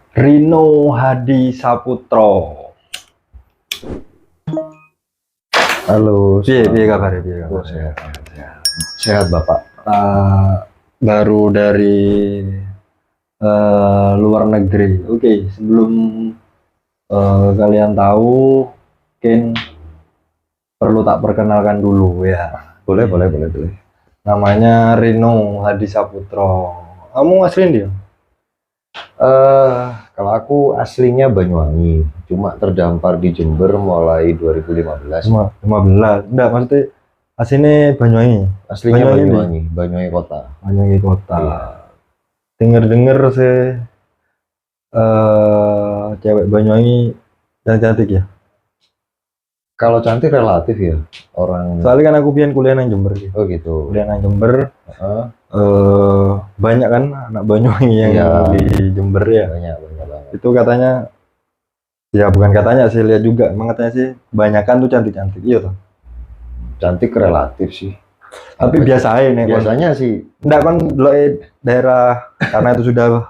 Rino Hadi Saputro. Halo, Piye kabar ya? Piye kabar? sehat, sehat Bapak. Baru dari luar negeri. Oke, sebelum kalian tahu, mungkin perlu tak perkenalkan dulu ya. Boleh. Namanya Rino Hadi Saputro. Kamu asli dia? Kalau aku aslinya Banyuwangi, cuma terdampar di Jember mulai 2015. 15. Enggak, maksudnya aslinya Banyuwangi. Aslinya Banyuwangi Banyuwangi kota. Banyuwangi kota. Iya. Dengar sih cewek Banyuwangi yang cantik ya. Kalau cantik relatif ya, orang. Soalnya kan aku pian kuliah nang Jember gitu. Oh gitu. Kuliah nang Jember. Heeh, Banyak kan anak Banyuwangi yang Iya. di Jember ya. banyak banget. Itu katanya, ya bukan katanya sih, lihat juga. Emang katanya sih kebanyakan tuh cantik-cantik. Iya toh. Cantik relatif sih. Tapi biasa aja nih. Biasanya sih. Enggak kan daerah karena itu sudah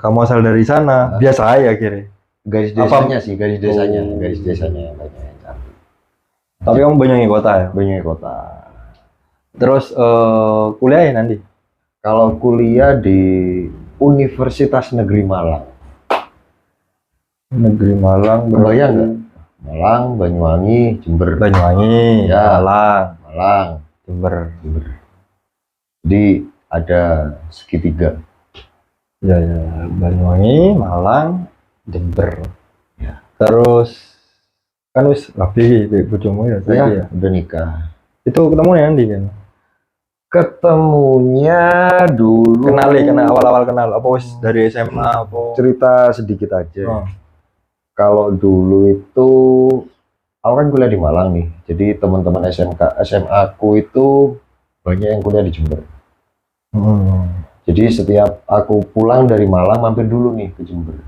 kamu asal dari sana, biasa aja akhirnya. Garis Apa? desanya sih, garis desanya Oh. banyak yang cantik. Tapi kamu Banyuwangi kota ya. Banyuwangi kota. Terus kuliah ya nanti? Kalau kuliah di Universitas Negeri Malang. Negeri Malang, Kebayang nggak? Malang, Banyuwangi, Jember. Banyuwangi, Ya. Malang, Malang, Jember. Jadi ada segitiga. Ya, Banyuwangi, Malang, Jember. Ya. Terus kan wis rapi bojomu ya, Ya, ya. udah nikah. Itu ketemu ya nanti kan? Ketemunya dulu. Kenal awal-awal kenal apa wis dari SMA apa? Cerita sedikit aja. Oh. Kalau dulu itu aku kan kuliah di Malang nih. Jadi teman-teman SMA aku itu banyak yang kuliah di Jember. Jadi setiap aku pulang dari Malang mampir dulu nih ke Jember.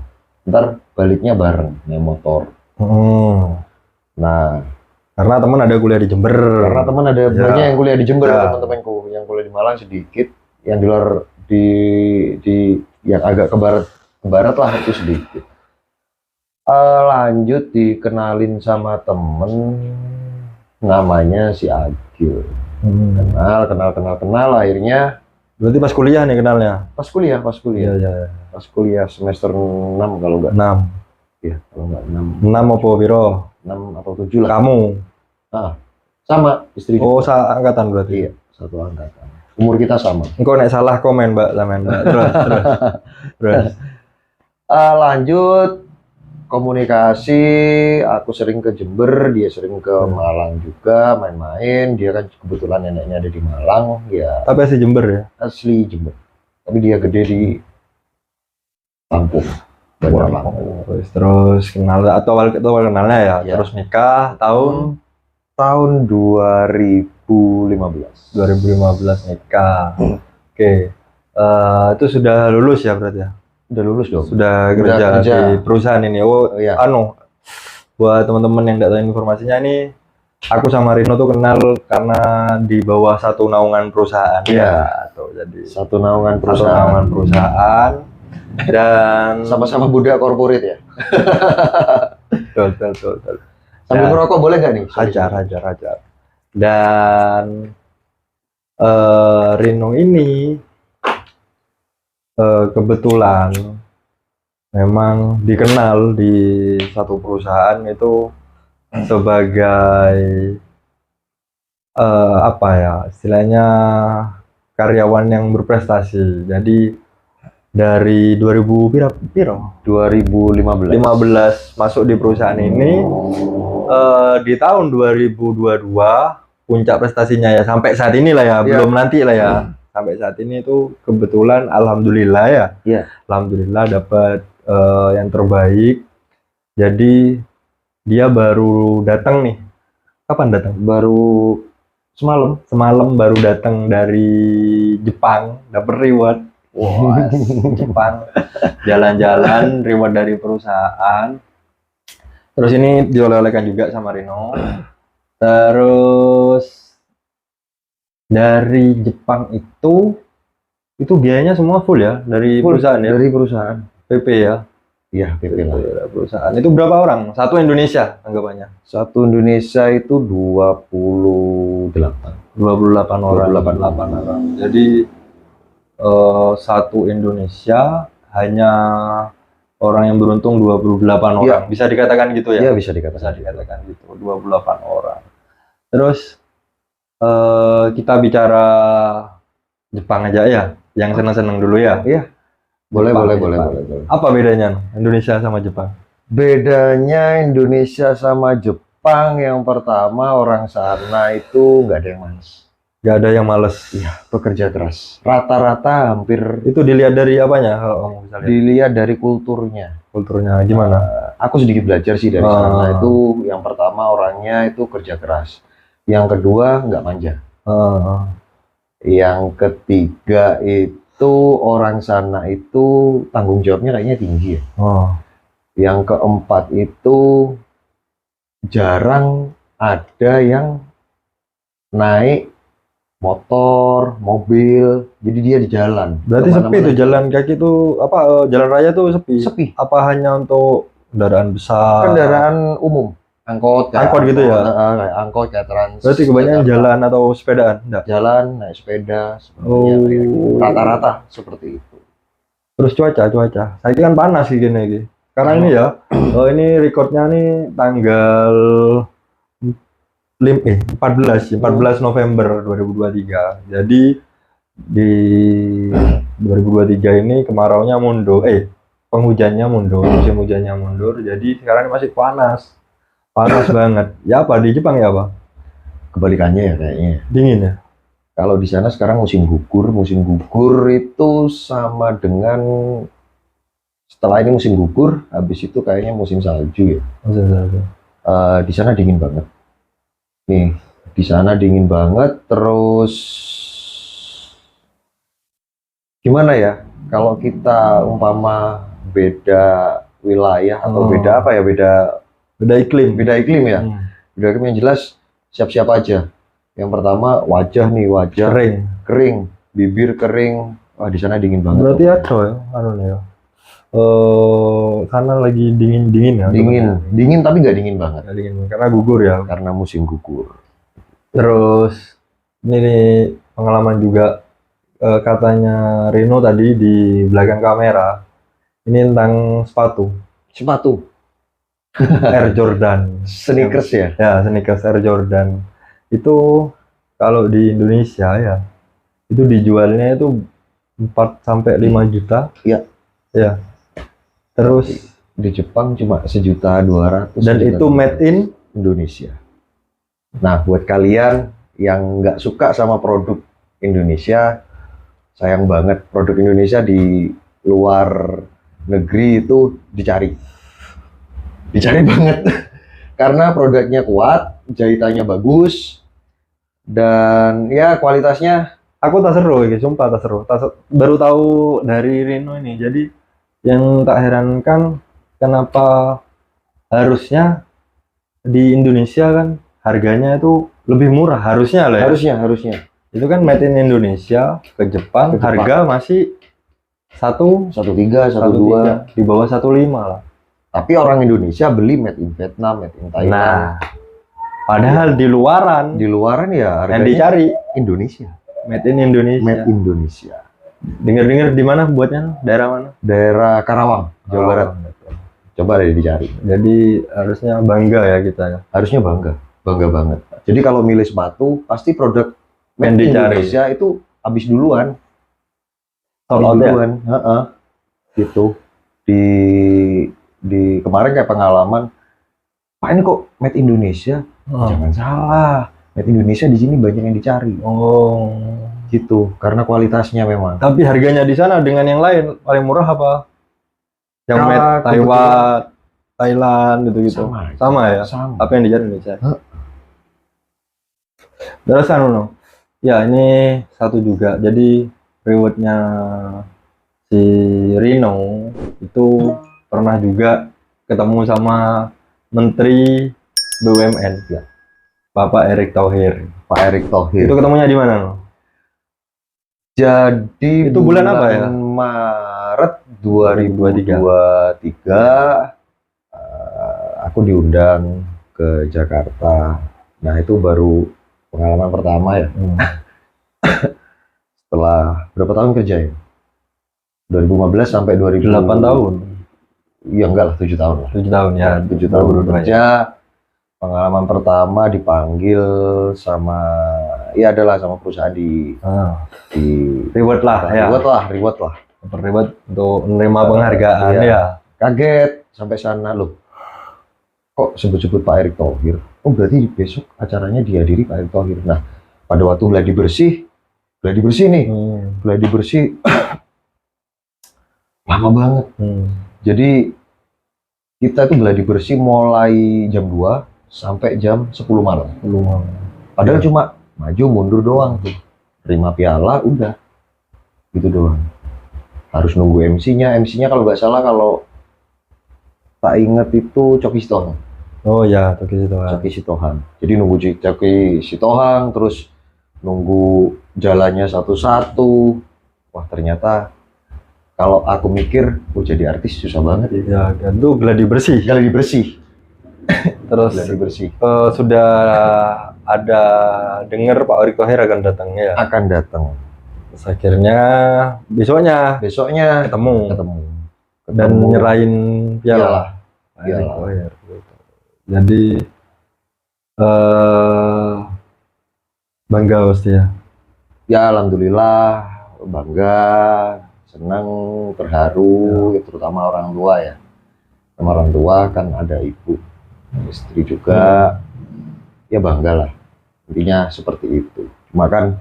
Ntar baliknya bareng naik motor. Nah, Karena teman ada kuliah di Jember. karena teman ada Ya. banyak yang kuliah di Jember, Ya. teman-temanku yang kuliah di Malang sedikit, yang di luar di yang agak ke barat lah itu sedikit. Lanjut dikenalin sama temen namanya si Agil. Kenal akhirnya Berarti pas kuliah nih kenalnya. pas kuliah Iya. pas kuliah semester 6 kalau enggak 6. ya, kalau enggak 6 apa piro? 6 atau 7 lah. Kamu. Sama istri Oh, juga. angkatan berarti. Iya, satu angkatan. Umur kita sama. Engkau nek salah komen, Mbak, sampean, Mbak. Terus. Lanjut komunikasi, aku sering ke Jember, dia sering ke Malang juga main-main. Dia kan kebetulan neneknya ada di Malang, ya Tapi asli Jember ya. asli Jember. Tapi dia gede di Lampung. Bandar Lampung. Terus kenal atau awal kenalnya ya. Ya. Terus nikah tahun Tahun 2015. 2015 nikah. Oke. Itu sudah lulus ya berarti ya. Udah lulus dong. Sudah kerja di perusahaan ini. Oh, Iya. Buat teman-teman yang nggak tahu informasinya nih, aku sama Rino tuh kenal karena di bawah satu naungan perusahaan. Iya. Tuh, jadi Satu naungan satu naungan perusahaan dan sama-sama budak korporat ya. betul. Sambil Ya. merokok boleh nggak nih? Hajar. Dan Rino ini kebetulan memang dikenal di satu perusahaan itu sebagai apa ya istilahnya karyawan yang berprestasi. Jadi dari 2000 piro? 2015. 15 masuk di perusahaan ini. Di tahun 2022 puncak prestasinya ya sampai saat ini lah ya, belum nanti lah ya. Sampai saat ini itu kebetulan alhamdulillah ya. Iya. Alhamdulillah dapat yang terbaik. Jadi dia baru datang nih. Kapan datang? Baru Semalam baru datang dari Jepang, dapat reward. Wah, Jepang. Jalan-jalan reward dari perusahaan. Terus ini dioleh-olehkan juga sama Rino. Terus dari Jepang itu biayanya semua full ya dari perusahaan ya. Dari perusahaan. PP ya. Iya, PP lah. Perusahaan. Itu berapa orang? Satu Indonesia anggapannya. Satu Indonesia itu 28. 28 orang. 28 orang. Jadi satu Indonesia hanya orang yang beruntung 28 orang. Iya. Bisa dikatakan gitu ya? Iya, bisa dikatakan. Bisa dikatakan gitu. 28 orang. Terus kita bicara Jepang aja ya, yang seneng-seneng dulu ya. Iya. Boleh. Jepang. Apa bedanya Indonesia sama Jepang? Bedanya Indonesia sama Jepang, yang pertama orang sana itu nggak ada yang malas. Nggak ada yang males. Iya, bekerja keras. Rata-rata hampir Itu dilihat dari apanya? Kalau kamu bisa lihat. dilihat dari kulturnya. Kulturnya gimana? Aku sedikit belajar sih dari sana. Itu yang pertama orangnya itu kerja keras. Yang kedua nggak manja. Yang ketiga itu orang sana itu tanggung jawabnya kayaknya tinggi ya. Yang keempat itu jarang ada yang naik motor, mobil, jadi dia di jalan. Berarti sepi tuh jalan kaki tuh apa jalan raya tuh sepi. Sepi. Apa hanya untuk kendaraan besar? Kendaraan umum, angkot gitu ya? Kayak angkot, kayak trans. Berarti kebanyakan jalan atau sepedaan? Enggak. Jalan, naik sepeda, sebenarnya kayak gitu. Rata-rata seperti itu. Terus cuaca. Saya kan panas sih gini. Karena ini ya, ini recordnya nih tanggal 14 November 2023. Jadi di 2023 ini kemaraunya mundur, penghujannya mundur, musim hujannya mundur. Jadi sekarang masih panas banget. Ya apa di Jepang ya apa? Kebalikannya ya kayaknya. Dingin ya. Kalau di sana sekarang musim gugur itu sama dengan setelah ini musim gugur, habis itu kayaknya musim salju ya. Musim salju. Di sana dingin banget. Nih, di sana dingin banget, terus gimana ya? Kalau kita umpama beda wilayah atau beda apa ya? Beda iklim ya. Beda iklim yang jelas siap-siap aja. Yang pertama wajah kering, bibir kering. Wah, di sana dingin banget. Berarti ada ya, ya. Karena lagi dingin ya. Dingin tapi nggak dingin banget. Nggak dingin karena gugur ya. Karena musim gugur. Terus ini nih pengalaman juga katanya Rino tadi di belakang kamera. Ini tentang sepatu. Air Jordan. Sneakers ya? Ya, sneakers Air Jordan. Itu kalau di Indonesia ya, itu dijualnya itu 4 sampai 5 juta. Iya. Ya. Terus di Jepang cuma 1.200.000. Dan itu made in Indonesia. Nah, buat kalian yang nggak suka sama produk Indonesia, sayang banget, produk Indonesia di luar negeri itu dicari banget. Karena produknya kuat, jahitannya bagus, dan ya kualitasnya. Aku tak seru, sumpah tak seru. Baru tahu dari Rino ini. Jadi yang tak herankan kenapa harusnya di Indonesia kan harganya itu lebih murah, harusnya lah ya. Harusnya. Itu kan made in Indonesia ke Jepang, harga masih 1,3, 1,2 di bawah 1,5 lah. Tapi orang Indonesia beli made in Vietnam, made in Thailand. Nah, padahal di luaran ya harganya yang dicari Indonesia. Made in Indonesia. Dengar-dengar di mana buatnya? Daerah mana? Daerah Karawang, Jawa Barat. Coba deh dicari. Jadi harusnya bangga ya kita ya. Harusnya bangga banget. Jadi kalau milih sepatu pasti produk made in Indonesia itu habis duluan. Gitu. Di kemarin kayak pengalaman, Pak ini kok made Indonesia? Jangan salah. Made Indonesia di sini banyak yang dicari. Gitu, karena kualitasnya memang. Tapi harganya di sana dengan yang lain paling murah apa? Yang made Taiwan, Thailand gitu-gitu. Sama ya? Sama. Apa yang dicari Indonesia? Terus ya ini satu juga. Jadi rewardnya si Rino itu pernah juga ketemu sama Menteri BUMN ya, Bapak Erick Thohir. Itu ketemunya di mana? Jadi itu bulan apa ya? Maret 2023 aku diundang ke Jakarta. Nah, itu baru pengalaman pertama ya. Setelah berapa tahun kerja ya? 2015 sampai 8 tahun. Ya enggak lah, 7 tahun lah. 7 tahun ya. 7 tahun kerja. Pengalaman pertama dipanggil sama, ya adalah sama perusahaan di reward lah ya. Reward lah. Reward untuk menerima penghargaan iya. ya. Kaget sampai sana loh. Kok sebut-sebut Pak Erick Thohir? Oh, berarti besok acaranya dihadiri Pak Erick Thohir. Nah, pada waktu gladi bersih nih. Gladi bersih lama banget. Jadi kita tuh gladi bersih mulai jam 2 sampai jam 10 malam. Padahal cuma maju mundur doang tuh. Terima piala udah. Gitu doang. Harus nunggu MC-nya. MC-nya kalau nggak salah, kalau tak inget itu Coki Sitohang. Oh ya, Coki Sitohang. Jadi nunggu Coki Sitohang, terus nunggu jalannya satu-satu. Wah, ternyata kalau aku mikir, jadi artis susah banget ya. Ya, itu gladi bersih. Terus gladi bersih. Sudah ada dengar Pak Erick Thohir akan datang ya? Akan datang. Terus akhirnya besoknya ketemu. Dan nyerahin piala. Jadi bangga pasti ya? Ya, alhamdulillah bangga, senang, terharu, ya, terutama orang tua ya. Sama orang tua kan ada ibu, istri juga, ya bangga lah. Intinya seperti itu. Cuma kan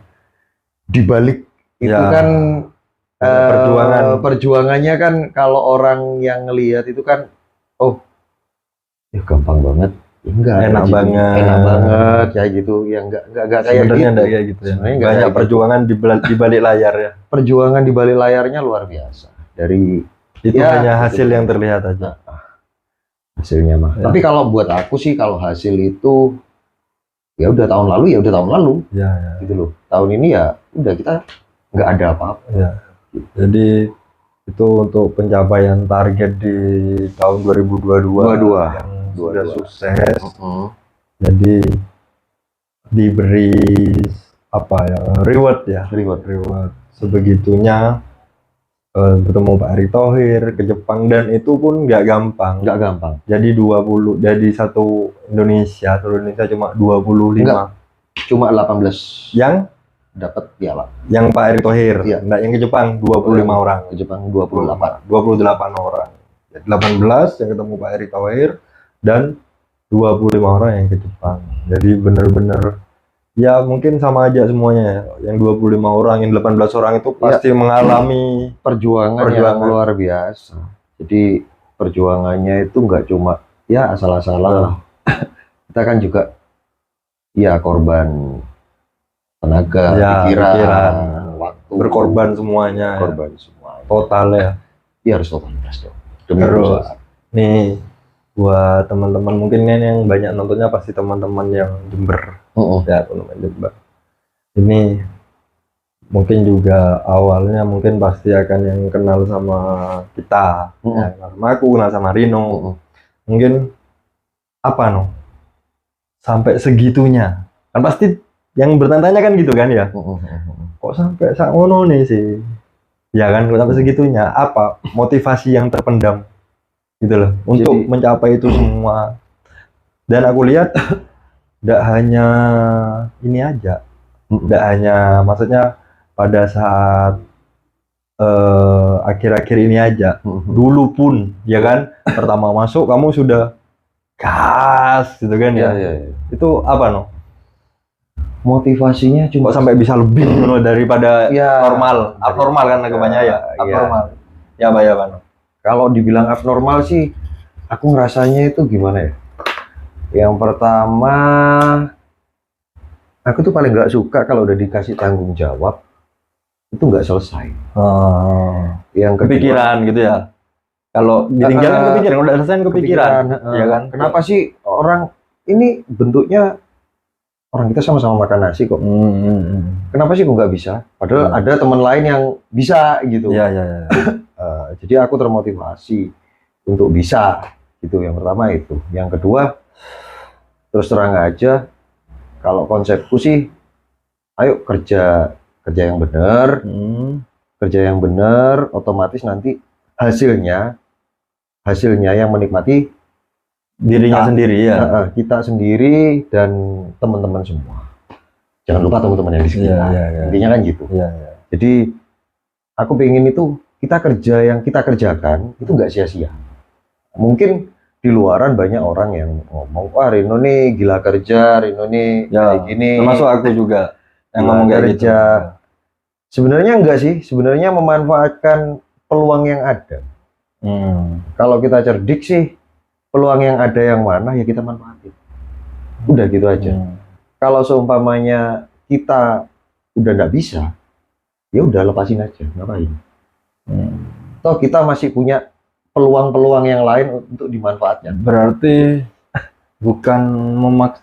dibalik itu kan perjuangannya kan, kalau orang yang ngelihat itu kan, oh ya gampang banget, ya enggak, enak banget kayak gitu, ya enggak kayak gitu ya. Banyak perjuangan di balik layar ya. Perjuangan di balik layarnya luar biasa. Dari itu ya, hanya hasil yang terlihat aja. Hasilnya mah. Tapi kalau buat aku sih, kalau hasil itu ya udah tahun lalu, ya. Gitu loh. Tahun ini ya udah, kita nggak ada apa-apa. Ya. Jadi itu untuk pencapaian target di tahun 2022 yang sudah sukses. Jadi diberi apa ya, reward sebegitunya. Bertemu Pak Erick Thohir ke Jepang, dan itu pun nggak gampang. Jadi 20, jadi seluruh Indonesia cuma 25. Enggak, cuma 18 yang dapat piala. Yang Pak Erick Thohir. Iya. Nah, yang ke Jepang 25 orang. Ke Jepang 28 orang. Jadi 18 yang ketemu Pak Erick Thohir dan 25 orang yang ke Jepang. Jadi benar-benar ya mungkin sama aja semuanya ya. Yang 25 orang, yang 18 orang itu pasti mengalami perjuangan yang luar biasa. Jadi perjuangannya itu nggak cuma ya asal-asalan lah. Kita kan juga ya korban tenaga, pikiran, waktu, berkorban semuanya. Total ya. Iya, harus totalitas dong. Terus nih buat teman-teman mungkin yang banyak nontonnya pasti teman-teman yang Jember. Ya, teman-teman Jember. Ini mungkin juga awalnya mungkin pasti akan yang kenal sama kita, ya, sama aku, kenal sama Rino. Mungkin apa sampai segitunya. Kan pasti yang bertanya-tanya kan gitu kan ya. Kok sampai ngono nih sih? Ya kan, kok sampai segitunya. Apa motivasi yang terpendam gitu loh untuk mencapai itu semua. Dan aku lihat tidak hanya ini aja, tidak hanya maksudnya pada saat akhir-akhir ini aja, dulu pun ya kan, pertama masuk kamu sudah gas gitu kan ya. Itu apa motivasinya cuma sampai bisa lebih daripada normal, abnormal kan kebanyakan ya, abnormal. Ya Pak. Kalau dibilang abnormal sih, aku ngerasanya itu gimana ya? Yang pertama, aku tuh paling nggak suka kalau udah dikasih tanggung jawab, itu nggak selesai. Yang kepikiran gitu ya? Kalau ditinggalkan kepikiran, kalau udah selesai kepikiran. Ya kan? Kenapa sih orang ini bentuknya, orang kita sama-sama makan nasi kok. Kenapa sih kok nggak bisa? Padahal ada teman lain yang bisa gitu. Jadi aku termotivasi untuk bisa gitu. Yang pertama itu. Yang kedua, terus terang aja, kalau konsepku sih, ayo kerja yang benar, kerja yang benar, otomatis nanti hasilnya yang menikmati Dirinya sendiri ya. kita sendiri dan teman-teman semua. Jangan lupa teman-teman yang di sekitar. Intinya kan gitu. Jadi aku pengen itu kita kerja yang kita kerjakan itu nggak sia-sia. Mungkin di luaran banyak orang yang ngomong, wah Rino nih gila kerja, Rino nih kayak gini. Termasuk aku juga yang ngomong kayak gitu. Sebenarnya enggak sih, sebenarnya memanfaatkan peluang yang ada. Kalau kita cerdik sih, peluang yang ada yang mana ya kita manfaatin. Udah gitu aja. Kalau seumpamanya kita udah nggak bisa, ya udah lepasin aja, ngapain? Toh kita masih punya peluang-peluang yang lain untuk dimanfaatkan. Berarti bukan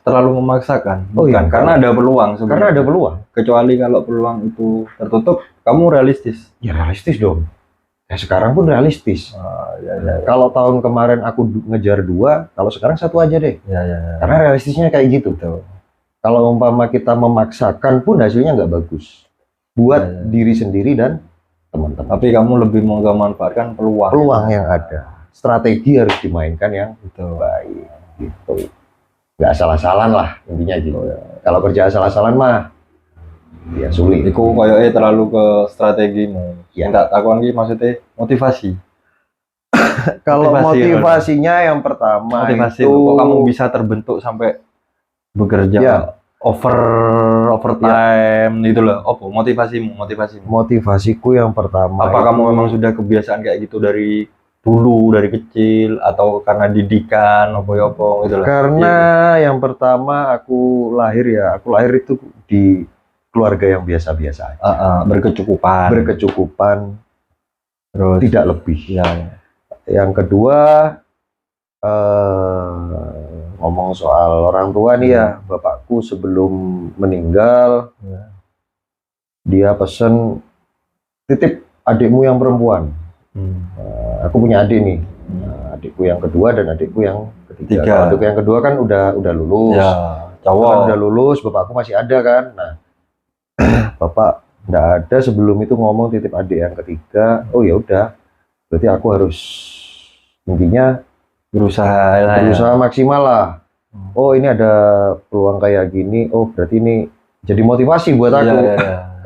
terlalu memaksakan. Oh iya, karena ada peluang sebenarnya. Karena ada peluang. Kecuali kalau peluang itu tertutup, kamu realistis. Ya realistis dong. Ya sekarang pun realistis. Kalau tahun kemarin aku ngejar 2, kalau sekarang 1 aja deh. Karena realistisnya kayak gitu. Kalau umpama kita memaksakan pun hasilnya nggak bagus. Buat diri sendiri dan teman-teman. Tapi kamu lebih memanfaatkan peluang yang ada. Strategi harus dimainkan yang baik. Gitu. Nggak asal-asalan lah intinya gitu. Kalau kerja asal-asalan mah ya sulit. Iku koyoke terlalu ke strategimu. Ya enggak takon iki maksudnya motivasi. Kalau motivasinya yang pertama motivasi itu kok kamu bisa terbentuk sampai bekerja overtime gitu loh. Apa motivasimu? Motivasiku yang pertama apa kamu memang sudah kebiasaan kayak gitu dari dulu, dari kecil, atau karena didikan apa gitu lah? Karena yang pertama aku lahir itu di keluarga yang biasa-biasa aja. Berkecukupan terus tidak lebih. Yang kedua ngomong soal orang tua nih ya, bapakku sebelum meninggal dia pesen titip adikmu yang perempuan. Aku punya adik nih, adikku yang kedua dan adikku yang ketiga. Adikku yang kedua kan udah lulus, kan udah lulus, bapakku masih ada kan. Nah, bapak nggak ada sebelum itu ngomong titip adik yang ketiga. Oh ya udah, berarti aku harus intinya berusaha maksimal lah. Oh ini ada peluang kayak gini. Oh berarti ini jadi motivasi buat aku.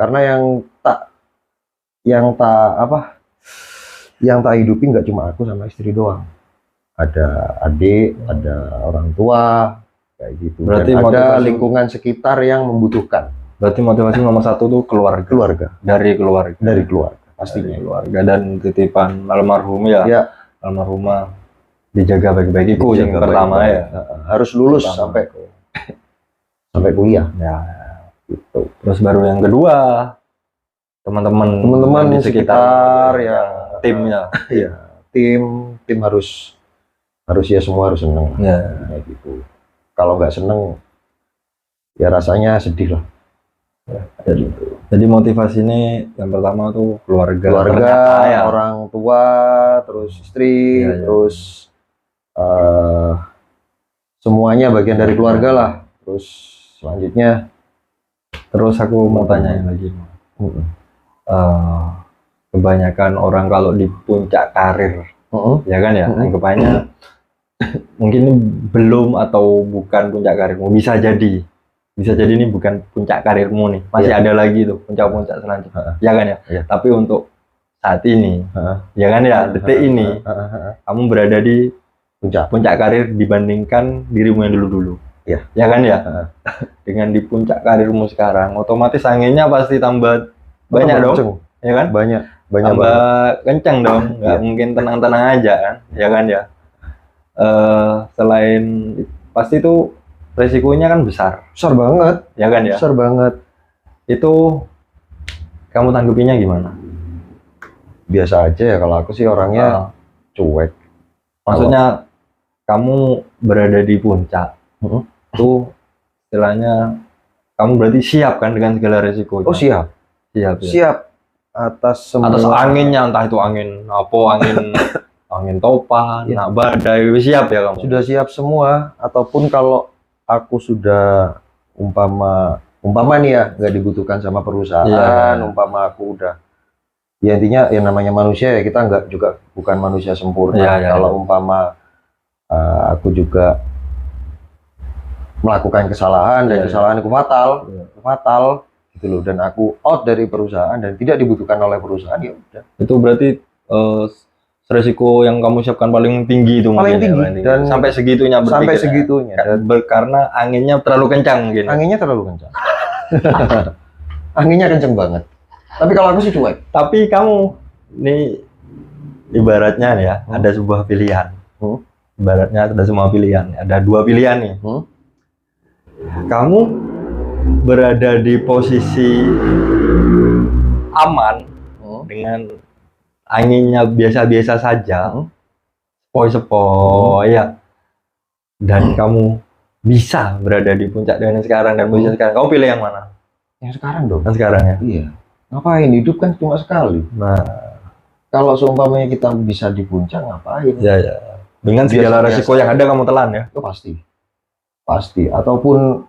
Karena yang tak hidupi nggak cuma aku sama istri doang, ada adik, ada orang tua kayak gitu. Berarti dan ada lingkungan sekitar yang membutuhkan. Berarti motivasi nomor 1 tuh keluarga. Dari keluarga pastinya. Keluarga dan titipan almarhum almarhumah dijaga baik-baik itu yang pertama ya. Harus lulus sampai kuliah. Gitu. Terus baru yang kedua teman-teman di sekitar ya. Timnya, tim harus ya semua harus seneng kayak gitu. Kalau nggak seneng ya rasanya sedih lah. Jadi motivasi ini yang pertama tuh keluarga orang tua, terus istri, terus semuanya bagian dari keluarga lah. Terus selanjutnya, aku mau tanya lagi. Kebanyakan orang kalau di puncak karir, ya kan ya, anggapannya mungkin ini belum atau bukan puncak karirmu, bisa jadi ini bukan puncak karirmu nih, masih ada lagi tuh puncak-puncak selanjutnya, ya kan ya. Tapi untuk saat ini, ya kan ya, detik ini, kamu berada di puncak karir dibandingkan dirimu yang dulu, ya kan ya. Dengan di puncak karirmu sekarang, otomatis anginnya pasti tambah banyak dong, ya kan? Banyak tambah kencang dong, nggak mungkin tenang-tenang aja kan, ya kan ya. Selain pasti itu resikonya kan besar banget, ya kan ya. Besar banget. Itu kamu tanggapinya gimana? Biasa aja ya, kalau aku sih orangnya cuek. Maksudnya kamu berada di puncak, itu istilahnya kamu berarti siap kan dengan segala resiko? Oh siap. atas semua. Atas anginnya, entah itu angin apa, angin topan, Ya. badai, siap ya kamu? Sudah siap semua. Ataupun kalau aku sudah umpama nih ya nggak dibutuhkan sama perusahaan, Iya. umpama aku udah, ya intinya yang namanya manusia ya, kita nggak juga bukan manusia sempurna. Iya, Kalau iya. umpama aku juga melakukan kesalahan dan Iya, iya. kesalahan itu fatal, Iya. fatal gitu loh, dan aku out dari perusahaan dan tidak dibutuhkan oleh perusahaan, ya udah. Itu berarti resiko yang kamu siapkan paling tinggi itu Paling mungkin ya, tinggi, paling tinggi. dan Sampai segitunya sampai berpikirnya. segitunya, dan Karena anginnya terlalu kencang mungkin. anginnya terlalu kencang. Anginnya kencang banget. Tapi kalau aku sih cuek. Tapi kamu nih ibaratnya nih ya, ada sebuah pilihan. Ibaratnya ada semua pilihan. Ada dua pilihan nih. Kamu berada di posisi aman dengan anginnya biasa-biasa saja, sepoi-sepoi ya, dan kamu bisa berada di puncak dengan sekarang dan posisi sekarang. Kamu pilih yang mana? Yang sekarang dong. Yang sekarang ya. Iya. Ngapain, hidup kan cuma sekali. Nah, kalau seumpamanya kita bisa di puncak, ngapain? ya ya. Dengan segala Biasa-biasa. resiko yang ada kamu telan ya. Itu pasti. Ataupun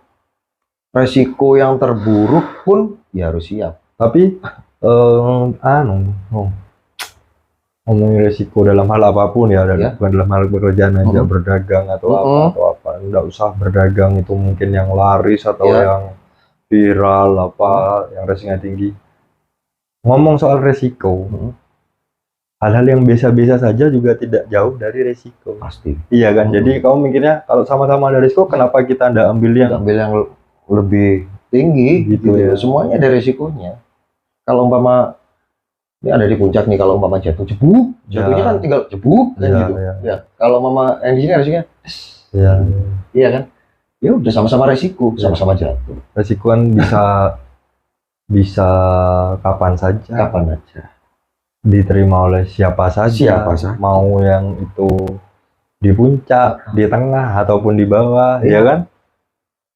resiko yang terburuk pun ya harus siap. Tapi ngomongin resiko dalam hal apapun ya, Ya. bukan dalam hal pekerjaan aja, berdagang atau apa, nggak usah berdagang itu mungkin yang laris atau Ya. yang viral apa, yang resikonya tinggi. Ngomong soal resiko, hal-hal yang biasa-biasa saja juga tidak jauh dari resiko. Pasti. Iya kan, jadi kamu mikirnya kalau sama-sama ada resiko, kenapa kita nggak ambil yang Ambil yang lebih tinggi Gitu ya. Semuanya ada resikonya. Kalau umpama ini ada di puncak nih, kalau umpama jatuh jebuk, jatuhnya Ya. kan tinggal jebuk kan Ya, gitu. ya. Ya. Kalau umpama yang di sini resikonya, ya, iya kan? Ya udah sama-sama resiko, sama-sama jatuh. resiko kan bisa kapan saja, Kapan aja. diterima oleh siapa saja, Siapa saja. mau yang itu di puncak, di tengah ataupun di bawah, Iya. ya kan?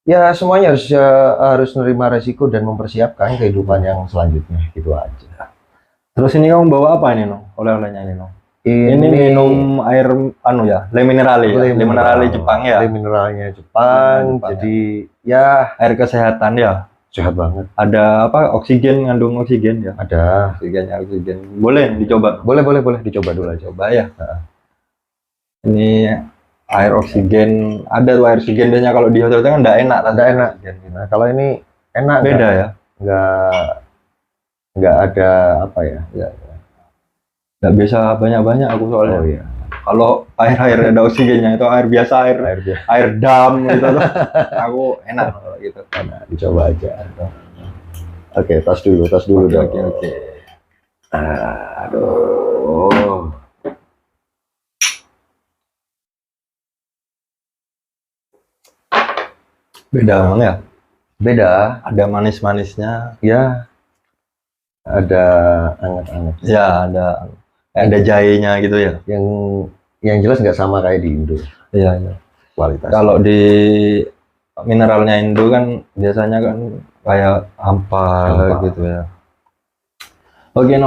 Ya semuanya harus menerima resiko dan mempersiapkan kehidupan yang selanjutnya, gitu aja. Terus ini kamu bawa apa ini, no? Oleh-olehnya ini, no? Ini minum air le minerale ya, le minerale Jepang ya, Le mineralnya Jepang, Jepang, jadi ya air kesehatan ya. sehat banget. Ada apa? Oksigen, ngandung oksigen ya. Ada. Oksigen. Boleh dicoba. Boleh dicoba dulu aja. Coba ya. Ini air oksigen, ada tuh air oksigen biasanya kalau di hotel kan enggak enak, Nggak enak. Nah, kalau ini enak, beda ya. nggak ada apa ya? Nggak biasa banyak-banyak aku soalnya. Oh iya. Kalau air ada oksigennya itu air biasa, air dam gitu tuh. Aku enak kalau gitu. Nah, dicoba aja. Oke, tas dulu dong. Oke. Aduh. Beda emang ya. Beda. Ada manis-manisnya. Ya. Ada anget-anget. Ya ada jahenya gitu ya. Yang jelas nggak sama kayak di Indo. Iya, iya. Kualitas. Kalau di mineralnya Indo kan biasanya kan kayak ampa gitu ya. Oke,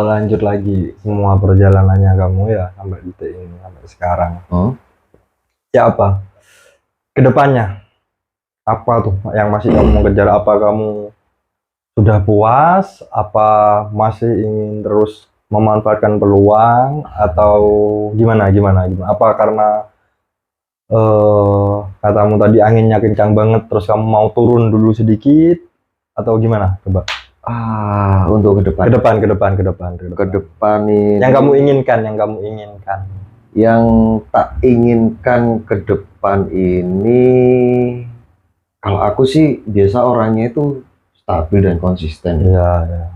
lanjut lagi semua perjalanannya kamu ya sampai detik ini, sampai sekarang. Ya apa? Kedepannya apa tuh yang masih kamu mau kejar? Apa kamu sudah puas? Apa masih ingin terus memanfaatkan peluang atau gimana? Apa karena katamu tadi anginnya kencang banget terus kamu mau turun dulu sedikit atau gimana? Coba. Untuk ke depan. Ke depan ini yang kamu inginkan. Yang tak inginkan ke depan ini, kalau aku sih biasa orangnya itu stabil dan konsisten. Iya.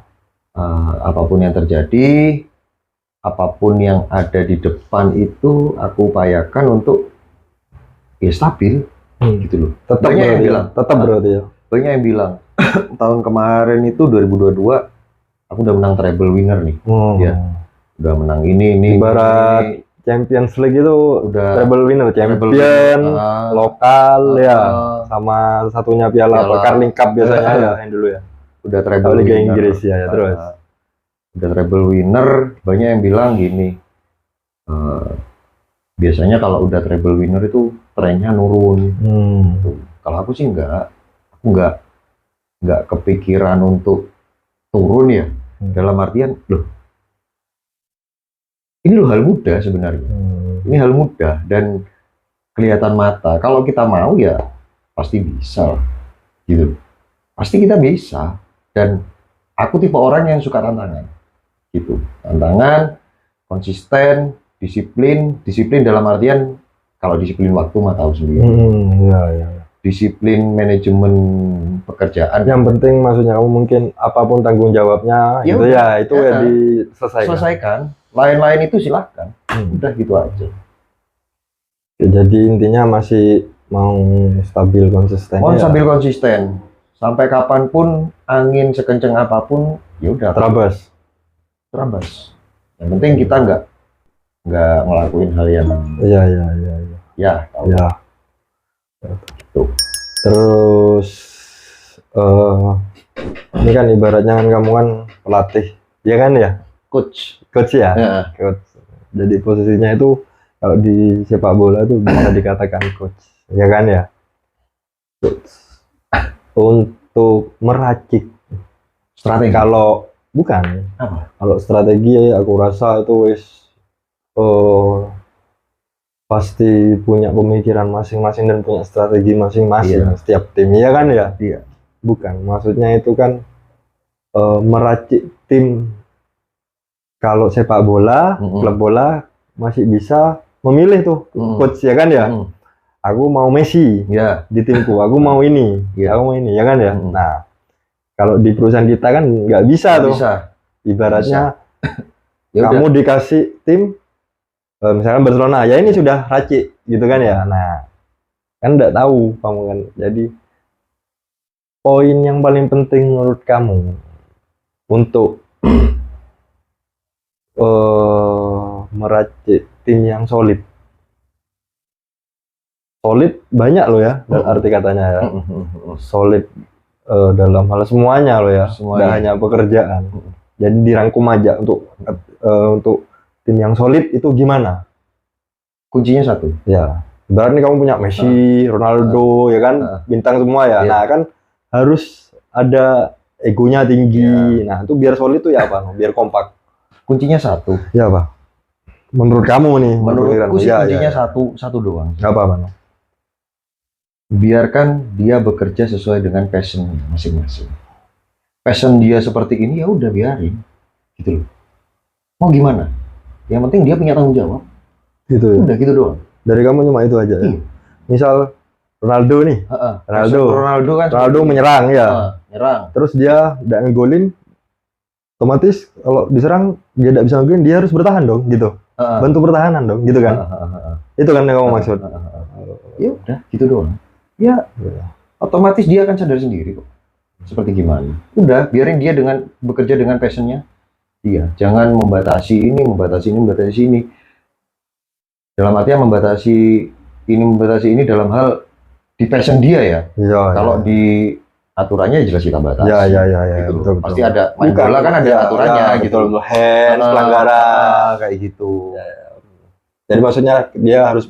Apapun yang terjadi, apapun yang ada di depan itu aku upayakan untuk ya stabil, gitu loh. Tetap berarti ya. Banyak yang bilang tahun kemarin itu 2022 aku udah menang treble winner nih. Ya, udah menang ini Ibarat Champions League itu udah treble winner, champion lokal ya, sama satunya piala apa, Carling Cup biasanya ya yang dulu ya. Udah treble Liga winner. Inggris ya, terus udah treble winner, banyak yang bilang gini, biasanya kalau udah treble winner itu trennya nurun. Tuh. Kalau aku sih aku nggak kepikiran untuk turun ya. Dalam artian, loh, ini loh hal mudah sebenarnya. Ini hal mudah dan kelihatan mata. Kalau kita mau ya pasti bisa, gitu. Pasti kita bisa. Dan aku tipe orang yang suka tantangan, gitu. Tantangan, konsisten, disiplin dalam artian kalau disiplin waktu mah tahu sendiri. Ya. Disiplin manajemen pekerjaan. Yang penting maksudnya kamu mungkin apapun tanggung jawabnya, Ya gitu udah, ya, itu ya diselesaikan. Selesaikan. Lain-lain itu silahkan. Udah gitu aja. Ya, jadi intinya masih mau stabil konsisten. Mau sambil konsisten. Sampai kapanpun angin sekencang apapun, ya udah terabas. Yang penting kita nggak ngelakuin hal yang tahu. Tuh. Terus ini kan ibaratnya kan kamu kan pelatih, ya kan ya? Coach ya? Coach. Jadi posisinya itu kalau di sepak bola itu bisa dikatakan coach, ya kan ya? Untuk meracik strategi. Kalau bukan, kalau strategi aku rasa itu pasti punya pemikiran masing-masing dan punya strategi masing-masing setiap tim, ya kan ya? Iya. Bukan, maksudnya itu kan meracik tim. Kalau sepak bola, klub bola masih bisa memilih tuh coach, ya kan ya? Aku mau Messi di timku, aku mau ini, aku mau ini, ya kan ya? Nah, kalau di perusahaan kita kan nggak bisa tuh. Ibaratnya kamu dikasih tim, misalkan Barcelona, ya ini sudah racik, gitu kan ya? Nah, kan nggak tahu kamu kan. Jadi poin yang paling penting menurut kamu untuk meracik tim yang solid banyak loh ya, arti katanya ya. Solid dalam hal semuanya loh ya, tidak hanya pekerjaan. Jadi dirangkum aja untuk tim yang solid itu gimana? Kuncinya satu. Ya, ibaratnya kamu punya Messi, Ronaldo, ya kan, bintang semua ya. Nah kan harus ada egonya tinggi. Nah itu biar solid tuh ya apa? Biar kompak. Kuncinya satu. Ya apa? Menurut kamu nih? Menurutku sih kuncinya satu doang. Apa? Biarkan dia bekerja sesuai dengan passion masing-masing. Passion dia seperti ini, ya udah biarin, gitu loh. Mau gimana? Yang penting dia punya tanggung jawab. Gitu ya? Udah gitu doang. Dari kamu cuma itu aja ya? Misal Ronaldo nih, Ronaldo menyerang ya, nyerang. Terus dia tidak ngegolin, otomatis kalau diserang dia tidak bisa ngegolin, dia harus bertahan dong, gitu. Bantu pertahanan dong, gitu kan? Itu kan yang kamu maksud? Ya udah, gitu doang. Ya, otomatis dia akan sadar sendiri kok. Seperti gimana? Udah, biarin dia bekerja dengan passionnya. Iya, jangan membatasi ini. Dalam artian membatasi ini dalam hal di passion dia ya. Kalau di aturannya jelas kita batasi. Ya, gitu. betul. Pasti ada. Main bola kan ada aturannya gitu. Betul, hands, pelanggaran kayak gitu. Jadi maksudnya dia harus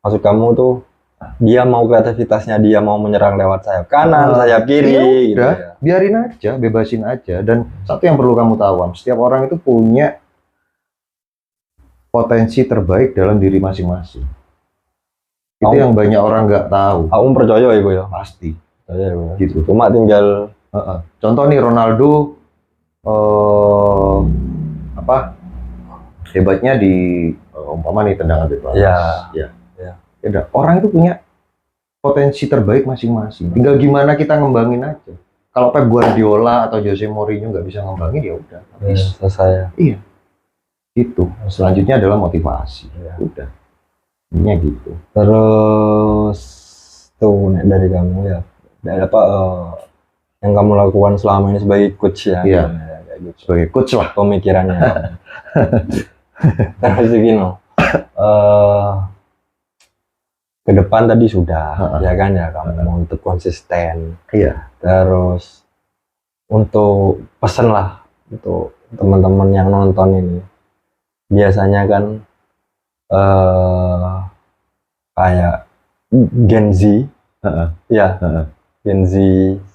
maksud kamu tuh dia mau kreativitasnya, dia mau menyerang lewat sayap kanan, sayap kiri, gitu ya. Biarin aja, bebasin aja. Dan satu yang perlu kamu tahu, setiap orang itu punya potensi terbaik dalam diri masing-masing. Itu yang banyak orang nggak tahu. Aku percaya ya, pasti. Gitu. Cuma tinggal contoh nih Ronaldo hebatnya di umpama nih tendangan bebas. Ya. Orang itu punya potensi terbaik masing-masing. Tinggal gimana kita ngembangin aja. Kalau Pep Guardiola atau Jose Mourinho nggak bisa ngembangin, ya udah. Selesai. Iya. Gitu. Selanjutnya adalah motivasi. Udah. Ini gitu. Terus tuh dari kamu ya, yang kamu lakukan selama ini sebagai coach ya? Iya. Sebagai coach lah pemikirannya. Terus gini, ke depan tadi sudah, ya kan ya, kamu mau untuk konsisten. Iya. Terus untuk pesan lah untuk teman-teman yang nonton ini. Biasanya kan kayak Gen Z, Heeh, ya heeh. Gen Z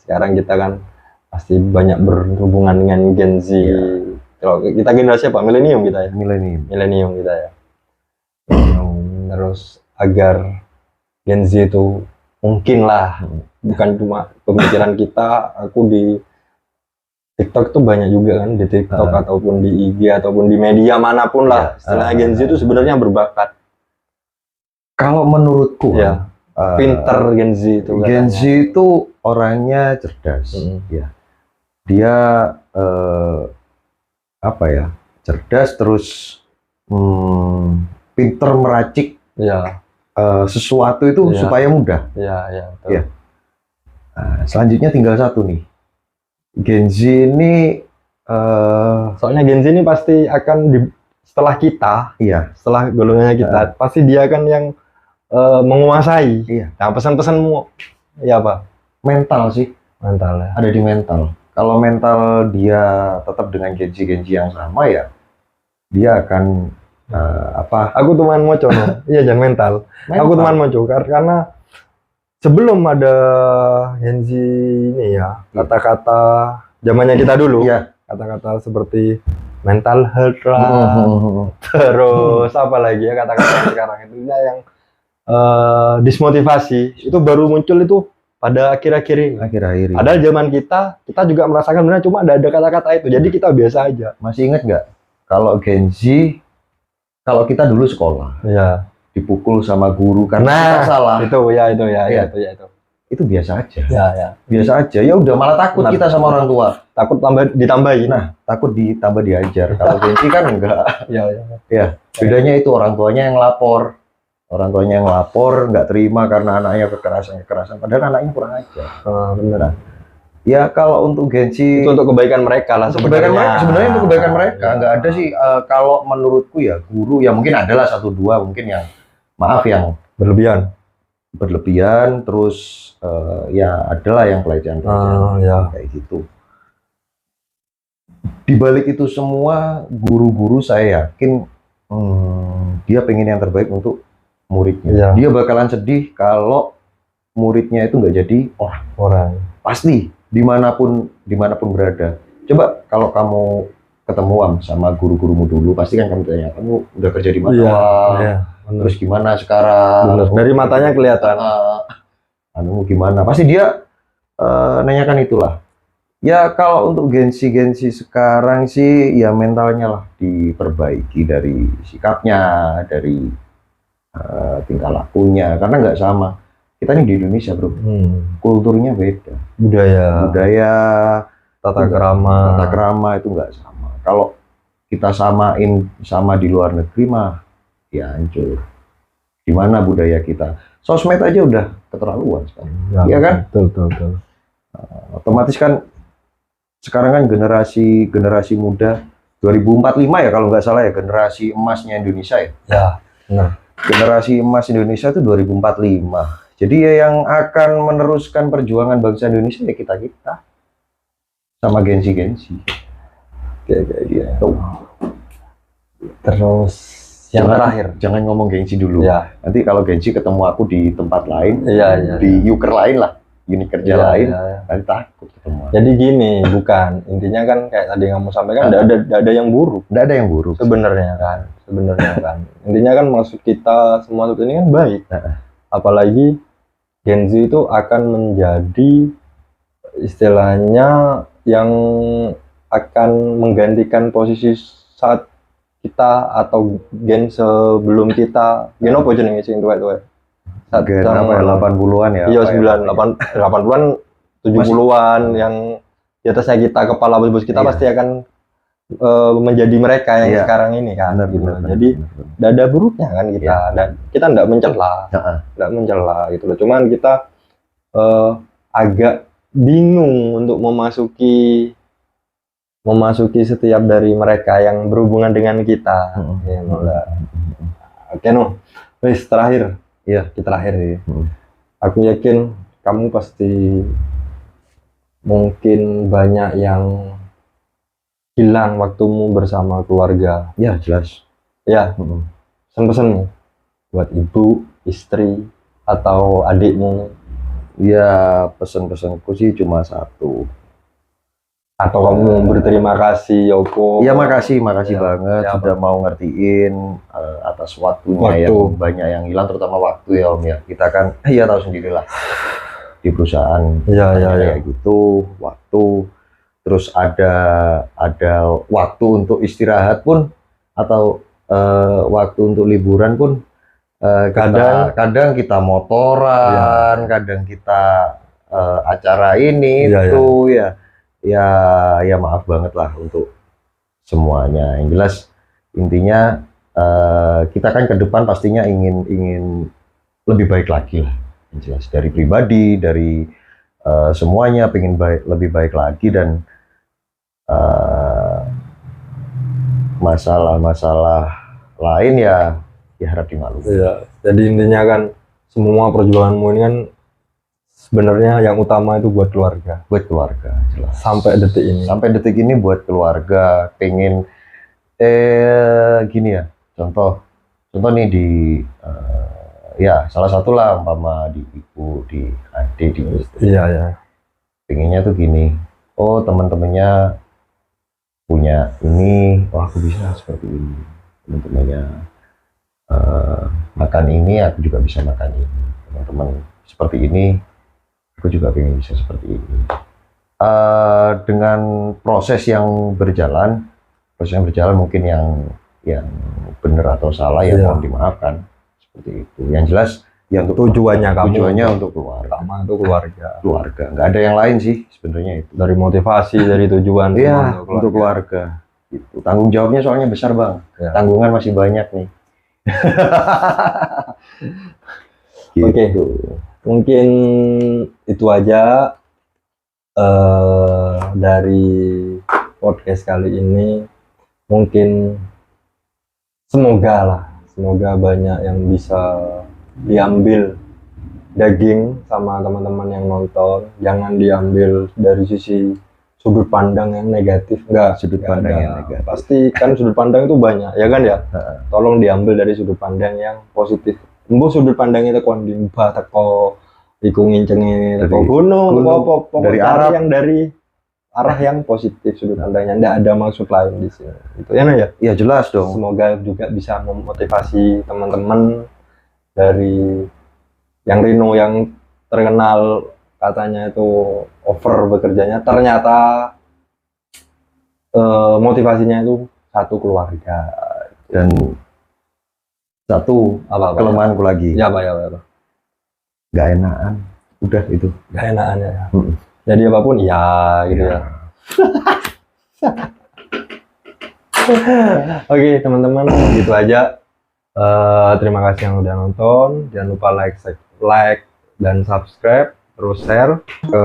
sekarang kita kan pasti banyak berhubungan dengan Gen Z. Iya. Kalau kita generasi apa? Milenium kita ya. Milenium. Kita ya. Terus agar Gen Z itu mungkin lah, bukan cuma pemikiran kita. Aku di TikTok tuh banyak juga kan, di TikTok ataupun di IG ataupun di media manapun lah. Istilahnya Gen Z itu sebenarnya berbakat. Kalau menurutku Ya, pinter Gen Z itu. Gen Z itu orangnya cerdas, ya. Dia apa ya? Cerdas terus pinter meracik ya sesuatu itu supaya mudah. Ya. Nah, selanjutnya tinggal satu nih. Gen Z ini soalnya Gen Z ini pasti akan setelah kita, setelah golongannya kita, pasti dia akan yang menguasai. Nah, pesan-pesanmu ya apa? Mental sih. Mental ya. Ada di mental. Kalau mental dia tetap dengan Gen Z yang sama ya, dia akan apa? Aku teman moco, no. Iya jangan mental. Aku teman moco karena sebelum ada Gen Z ini ya, kata-kata zamannya kita dulu, kata-kata seperti mental health lah, terus apa lagi ya kata-kata sekarang itu yang dismotivasi itu baru muncul itu pada akhir-akhir ini. Padahal zaman kita juga merasakan benar, cuma ada kata-kata itu, jadi kita biasa aja. Masih ingat nggak kalau Gen Z, kalau kita dulu sekolah, dipukul sama guru karena kita salah. Itu biasa aja. Biasa aja. Ya udah, malah takut kita sama orang tua. Takut ditambahin. Nah, takut ditambah diajar. Kalau Gen Z kan enggak. Ya. Bedanya itu orang tuanya yang lapor. Orang tuanya yang lapor, nggak terima karena anaknya kekerasan. Padahal anaknya kurang ajar. Beneran. Ya kalau untuk Gen Z itu untuk kebaikan mereka lah sebenarnya. Sebenarnya untuk kebaikan mereka. Nggak ada sih. Kalau menurutku ya guru ya mungkin adalah 1-2 mungkin yang maaf yang berlebihan. Terus ya adalah yang pelecehan kayak gitu. Di balik itu semua guru-guru saya yakin dia pengen yang terbaik untuk muridnya. Dia bakalan sedih kalau muridnya itu nggak jadi orang. Pasti dimanapun berada. Coba kalau kamu ketemuan sama guru-gurumu dulu, pasti kan kamu tanya, kamu udah kerja di mana? Terus gimana sekarang? Dari matanya kelihatan. Anu gimana? Pasti dia nanyakan itulah. Ya kalau untuk Gen Z sekarang sih ya mentalnya lah diperbaiki dari sikapnya, dari tingkah lakunya, karena nggak sama. Kita nih di Indonesia bro, kulturnya beda, budaya, tata kerama itu nggak sama. Kalau kita samain sama di luar negeri mah ya hancur. Gimana budaya kita? Sosmed aja udah keterlaluan sekarang, ya kan? Betul. Otomatis kan sekarang kan generasi muda 2045 ya kalau nggak salah ya, generasi emasnya Indonesia ya. Ya, benar. Generasi emas Indonesia itu 2045. Jadi ya yang akan meneruskan perjuangan bangsa Indonesia ya kita sama Gen Z. Kayak gitu. Terus yang terakhir, jangan ngomong Gen Z dulu. Nanti kalau Gen Z ketemu aku di tempat lain, di Uker lain lah, unit kerja lain, nanti takut ketemu. Jadi gini, bukan intinya kan kayak tadi kamu sampaikan, nggak ada yang buruk. Nggak ada yang buruk. Sebenarnya kan. Intinya kan maksud kita semua ini kan baik. Apalagi Gen Z itu akan menjadi istilahnya yang akan menggantikan posisi saat kita atau gen sebelum kita. Gen apa jenenge sing tuwek-tuwek? Gen apa ya, 80-an ya? Iya, 80-an, 70-an yang di atasnya kita, kepala bos kita pasti akan menjadi mereka yang sekarang ini kan. Jadi tidak ada buruknya kan kita. Dan kita tidak mencela gitu loh. Cuman kita agak bingung untuk memasuki setiap dari mereka yang berhubungan dengan kita. Oke, wis terakhir. Kita terakhir ya. Aku yakin kamu pasti mungkin banyak yang hilang waktumu bersama keluarga. Ya jelas. Ya, pesan-pesan buat ibu, istri, atau adikmu, Ya pesan-pesanku sih cuma satu. atau kamu berterima kasih Yoko. Iya makasih Ya, banget ya, sudah mau ngertiin atas waktunya Waktu. yang banyak yang hilang, terutama waktu ya Om ya. Kita kan ya tahu sendirilah di perusahaan Iya, iya, iya. kayak gitu, waktu, terus ada waktu untuk istirahat pun, atau waktu untuk liburan pun, kadang kita motoran, kadang kita acara ini Iya, itu ya maaf banget lah untuk semuanya. Yang jelas intinya kita kan ke depan pastinya ingin lebih baik lagi lah. Yang jelas dari pribadi, dari semuanya pengen lebih baik lagi, dan masalah-masalah lain ya harap dimaklumi. Iya. Jadi intinya kan semua perjuanganmu ini kan sebenarnya yang utama itu buat keluarga. Buat keluarga, jelas. Sampai detik ini. Sampai detik ini buat keluarga, pengen gini ya, contoh nih di ya salah satu lah, umpama di ibu, di adik, di istri. Iya, ya. Pengennya tuh gini, oh teman-temannya punya ini, oh aku bisa seperti ini. Teman-temannya makan ini, aku juga bisa makan ini. Teman-teman seperti ini, aku juga pengen bisa seperti ini. Dengan proses yang berjalan mungkin yang benar atau salah ya mohon dimaafkan, seperti itu. Yang jelas ya untuk tujuannya untuk keluarga. Pertama itu keluarga. Nggak ada yang lain sih sebenarnya itu. Dari motivasi, dari tujuan. Iya, untuk keluarga. Gitu. Tanggung jawabnya soalnya besar bang. Ya. Tanggungan masih banyak nih. Gitu. Oke. Mungkin itu aja dari podcast kali ini. Mungkin semoga banyak yang bisa diambil daging sama teman-teman yang nonton. Jangan diambil dari sisi sudut pandang yang negatif. Enggak, Sudut pandang yang negatif. pasti kan sudut pandang itu banyak, ya kan ya. Tolong diambil dari sudut pandang yang positif. Mbok sudut pandang itu kon diubah teko iku ngincenge teko gunung apa dari arah yang positif sudut pandangnya. Nggak ada maksud lain di sini. Itu ya, ya. Iya jelas dong. Semoga juga bisa memotivasi teman-teman dari yang Rino yang terkenal katanya itu over bekerjanya, ternyata motivasinya itu satu keluarga. Dan satu kelemahanku lagi. Ya, Pak. Nggak enakan. Udah itu. Nggak enakan ya. Jadi apapun ya gitu ya. Oke, teman-teman, gitu aja. Terima kasih yang udah nonton. Jangan lupa like dan subscribe, terus share ke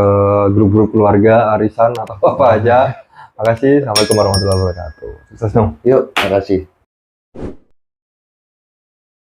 grup-grup keluarga, arisan atau apa aja. Makasih. Assalamualaikum warahmatullahi wabarakatuh. Sukses dong. Yuk, makasih.